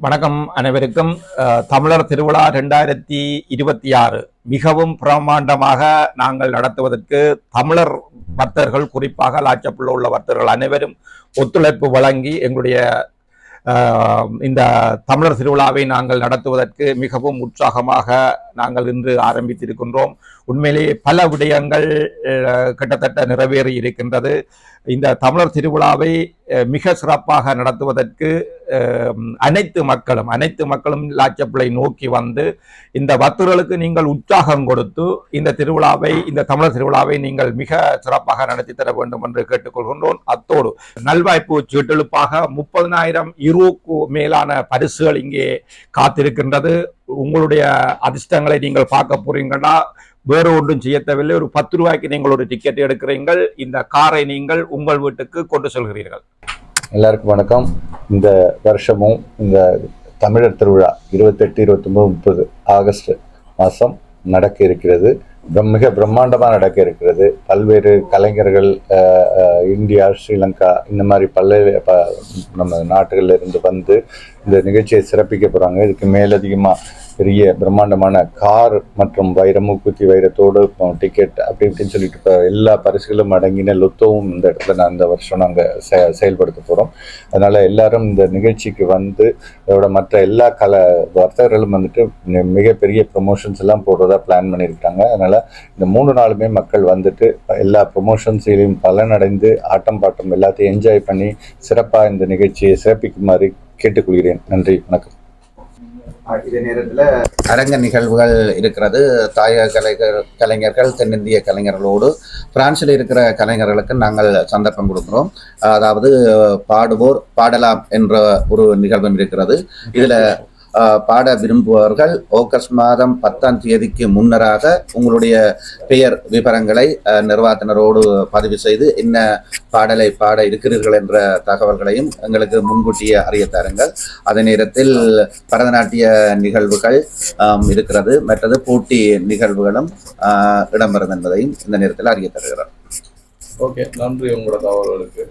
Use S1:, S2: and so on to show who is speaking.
S1: வணக்கம் அனைவருக்கும். தமிழர் திருவிழா 2026 மிகவும் பிரமாண்டமாக நாங்கள் நடத்துவதற்கு தமிழர் பக்தர்கள், குறிப்பாக லாச்சப்புள்ள உள்ள பக்தர்கள் அனைவரும் ஒத்துழைப்பு வழங்கி எங்களுடைய இந்த தமிழர் திருவிழாவை நாங்கள் நடத்துவதற்கு மிகவும் உற்சாகமாக நாங்கள் இன்று ஆரம்பித்திருக்கின்றோம். உண்மையிலேயே பல விடயங்கள் கிட்டத்தட்ட நிறைவேறி இருக்கின்றது. இந்த தமிழர் திருவிழாவை மிக சிறப்பாக நடத்துவதற்கு அனைத்து மக்களும் லாச்சப்பிள்ளை நோக்கி வந்து இந்த பக்தர்களுக்கு நீங்கள் உற்சாகம் கொடுத்து இந்த தமிழர் திருவிழாவை நீங்கள் மிக சிறப்பாக நடத்தி தர வேண்டும் என்று கேட்டுக்கொள்கின்றோம். அத்தோடு நல்வாய்ப்பு சீட்டெழுப்பாக 30,000 யூரோக்கு மேலான பரிசுகள் இங்கே காத்திருக்கின்றது. உங்களுடைய அதிர்ஷ்டங்களை நீங்கள் பார்க்க போறீங்கன்னா வேறு ஒன்றும் செய்ய தேவையில்லை. ஒரு 10 ரூபாய்க்கு நீங்கள் ஒரு டிக்கெட் எடுக்கிறீர்கள். இந்த காரை நீங்கள் உங்கள் வீட்டுக்கு கொண்டு செல்கிறீர்கள்.
S2: எல்லாருக்கும் வணக்கம். இந்த வருஷமும் இந்த தமிழர் திருவிழா 28, 29, 30 ஆகஸ்ட் மாதம் நடக்க இருக்கிறது. மிக பிரம்மாண்டமாக நடக்க இருக்கிறது. பல்வேறு கலைஞர்கள் இந்தியா, ஸ்ரீலங்கா இந்த மாதிரி நம்ம நாடுகளில் இருந்து வந்து இந்த நிகழ்ச்சியை சிறப்பிக்க போகிறாங்க. இதுக்கு மேலதிகமாக பெரிய பிரம்மாண்டமான கார் மற்றும் மூக்குத்தி வைரத்தோடு டிக்கெட் அப்படி இப்படின்னு சொல்லிட்டு இப்போ எல்லா பரிசுகளும் அடங்கின லொத்தவும் இந்த இடத்துல இந்த வருஷம் நாங்கள் செயல்படுத்த போகிறோம். அதனால் எல்லாரும் இந்த நிகழ்ச்சிக்கு வந்து அதோட மற்ற எல்லா வர்த்தகர்களும் வந்துட்டு மிகப்பெரிய ப்ரொமோஷன்ஸ் எல்லாம் போடுறதா பிளான் பண்ணியிருக்காங்க. அதனால் இந்த 3 நாளுமே மக்கள் வந்துட்டு எல்லா ப்ரொமோஷன்ஸையும் பலனடைந்து ஆட்டம் பாட்டம் எல்லாத்தையும் என்ஜாய் பண்ணி சிறப்பாக இந்த நிகழ்ச்சியை சிறப்பிக்குமாறு கேட்டுக்கொள்கிறேன். நன்றி, வணக்கம்.
S3: இதே நேரத்தில்
S4: அரங்க நிகழ்வுகள் இருக்கிறது. தாயக கலைஞர்கள் தென்னிந்திய கலைஞர்களோடு பிரான்சில் இருக்கிற கலைஞர்களுக்கு நாங்கள் சந்தர்ப்பம் கொடுக்கிறோம். அதாவது பாடுவோர் பாடலாம் என்ற ஒரு நிகழ்வும் இருக்கிறது. இதில் பாட விரும்புபவர்கள் ஆகஸ்ட் மாதம் 10ஆம் தேதிக்கு முன்னராக உங்களுடைய பெயர் விவரங்களை நிர்வாகத்தினரோடு பதிவு செய்து என்ன பாடலை பாட இருக்கிறீர்கள் என்ற தகவல்களையும் எங்களுக்கு முன்கூட்டியே அறிய தாருங்கள். அதே நேரத்தில் பரதநாட்டிய நிகழ்வுகள் இருக்கிறது. மற்றது போட்டி நிகழ்வுகளும் இடம்பெறும் என்பதையும் இந்த நேரத்தில் அறிய தருகிறோம்.
S5: ஓகே, நன்றி உங்களோட தகவல்களுக்கு.